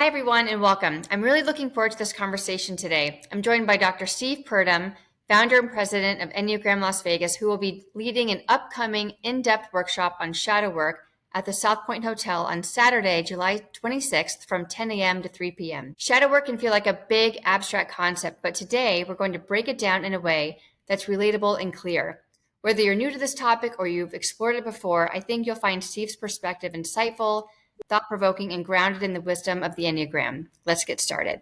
Hi, everyone, and welcome. I'm really looking forward to this conversation today. I'm joined by Dr. Steve Purdom, founder and president of Enneagram Las Vegas, who will be leading an upcoming in-depth workshop on shadow work at the South Point Hotel on Saturday, July 26th from 10 a.m. to 3 p.m. Shadow work can feel like a big abstract concept, but today we're going to break it down in a way that's relatable and clear. Whether you're new to this topic or you've explored it before, I think you'll find Steve's perspective insightful, thought-provoking, and grounded in the wisdom of the Enneagram. Let's get started.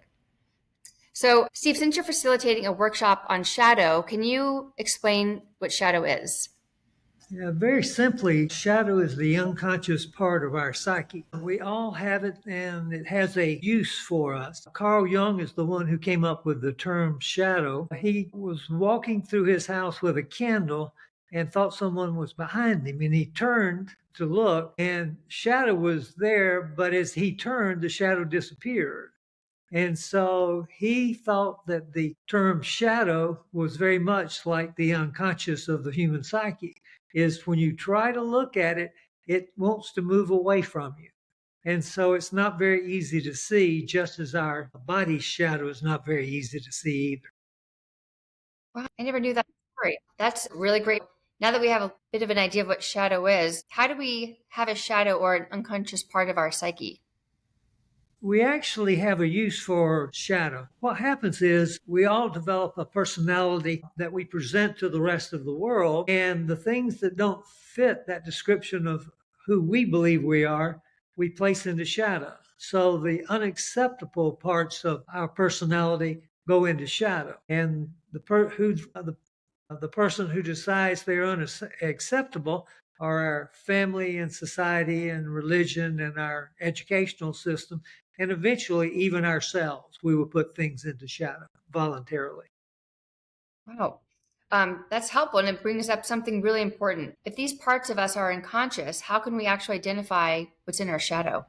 So, Steve, since you're facilitating a workshop on shadow, can you explain what shadow is? Yeah, very simply, shadow is the unconscious part of our psyche. We all have it and it has a use for us. Carl Jung is the one who came up with the term shadow. He was walking through his house with a candle and thought someone was behind him, and he turned to look and shadow was there, but as he turned, the shadow disappeared. And so he thought that the term shadow was very much like the unconscious of the human psyche, is when you try to look at it, it wants to move away from you. And so it's not very easy to see, just as our body's shadow is not very easy to see either. Wow, I never knew that story. That's really great. Now that we have a bit of an idea of what shadow is, how do we have a shadow or an unconscious part of our psyche? We actually have a use for shadow. What happens is we all develop a personality that we present to the rest of the world, and the things that don't fit that description of who we believe we are, we place into shadow. So the unacceptable parts of our personality go into shadow, and the person who decides they're unacceptable are our family and society and religion and our educational system, and eventually even ourselves. We will put things into shadow voluntarily. Wow. That's helpful, and it brings up something really important. If these parts of us are unconscious, how can we actually identify what's in our shadow?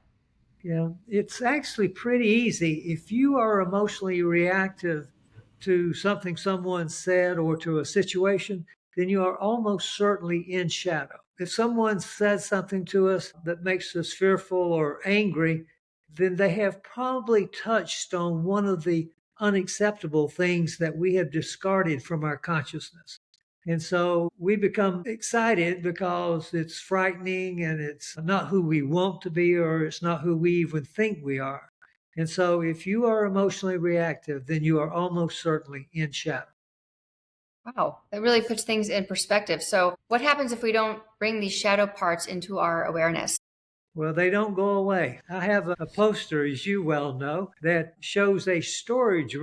Yeah, it's actually pretty easy. If you are emotionally reactive to something someone said or to a situation, then you are almost certainly in shadow. If someone says something to us that makes us fearful or angry, then they have probably touched on one of the unacceptable things that we have discarded from our consciousness. And so we become excited because it's frightening and it's not who we want to be, or it's not who we even think we are. And so if you are emotionally reactive, then you are almost certainly in shadow. Wow, that really puts things in perspective. So, what happens if we don't bring these shadow parts into our awareness? Well, they don't go away. I have a poster, as you well know, that shows a storage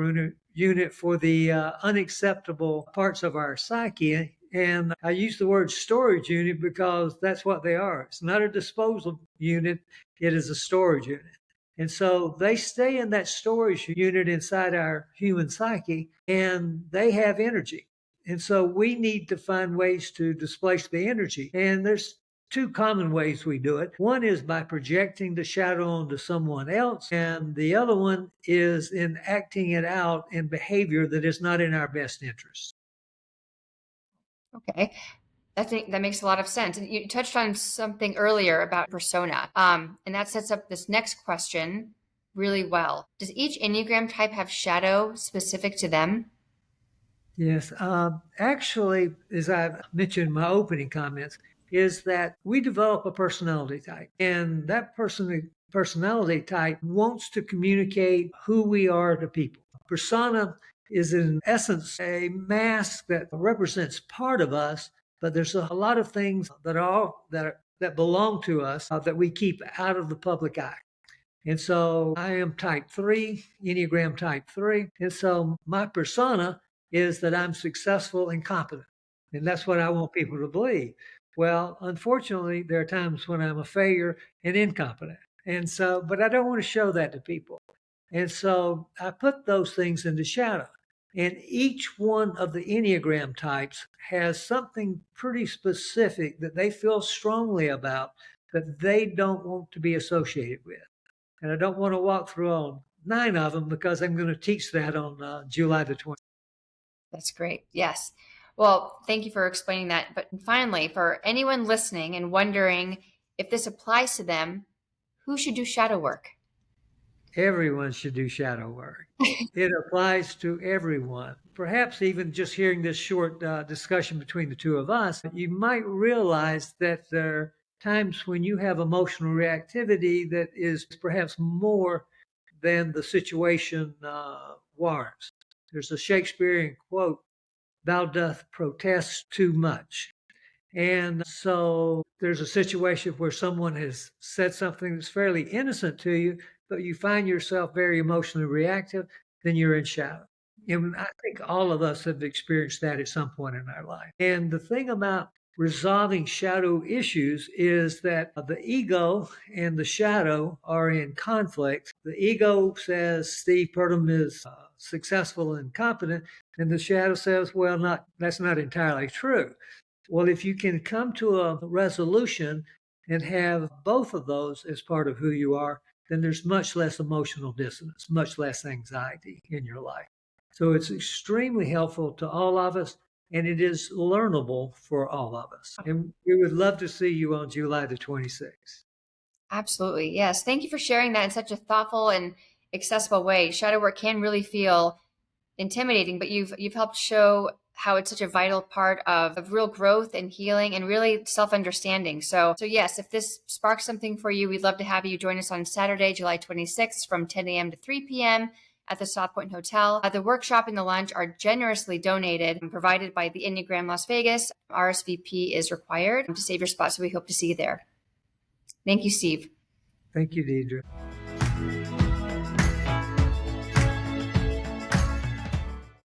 unit for the unacceptable parts of our psyche. And I use the word storage unit because that's what they are. It's not a disposal unit, it is a storage unit. And so they stay in that storage unit inside our human psyche, and they have energy. And so we need to find ways to displace the energy. And there's two common ways we do it. One is by projecting the shadow onto someone else, and the other one is in acting it out in behavior that is not in our best interest. Okay, that makes a lot of sense. And you touched on something earlier about persona, and that sets up this next question really well. Does each Enneagram type have shadow specific to them? Yes, actually, as I mentioned in my opening comments, is that we develop a personality type, and that personality type wants to communicate who we are to people. Persona is in essence a mask that represents part of us, but there's a lot of things that belong to us that we keep out of the public eye. And so I am type 3, Enneagram type 3. And so my persona is that I'm successful and competent. And that's what I want people to believe. Well, unfortunately, there are times when I'm a failure and incompetent. And so, but I don't want to show that to people. And so I put those things into shadow. And each one of the Enneagram types has something pretty specific that they feel strongly about that they don't want to be associated with. And I don't want to walk through all 9 of them because I'm going to teach that on July the 20th. That's great. Yes. Well, thank you for explaining that. But finally, for anyone listening and wondering if this applies to them, who should do shadow work? Everyone should do shadow work. It applies to everyone. Perhaps even just hearing this short discussion between the two of us, you might realize that there are times when you have emotional reactivity that is perhaps more than the situation warrants. There's a Shakespearean quote, "Thou doth protest too much." And so there's a situation where someone has said something that's fairly innocent to you, but you find yourself very emotionally reactive, then you're in shadow. And I think all of us have experienced that at some point in our life. And the thing about resolving shadow issues is that the ego and the shadow are in conflict. The ego says Steve Purdom is successful and competent, and the shadow says, well, that's not entirely true. Well, if you can come to a resolution and have both of those as part of who you are, then there's much less emotional dissonance, much less anxiety in your life. So it's extremely helpful to all of us, and it is learnable for all of us. And we would love to see you on July the 26th. Absolutely. Yes. Thank you for sharing that in such a thoughtful and accessible way. Shadow work can really feel intimidating, but you've helped show how it's such a vital part of real growth and healing and really self-understanding. So yes, if this sparks something for you, we'd love to have you join us on Saturday, July 26th from 10 a.m. to 3 p.m. at the South Point Hotel. The workshop and the lunch are generously donated and provided by the Enneagram Las Vegas. RSVP is required to save your spot, so we hope to see you there. Thank you, Steve. Thank you, Deidre.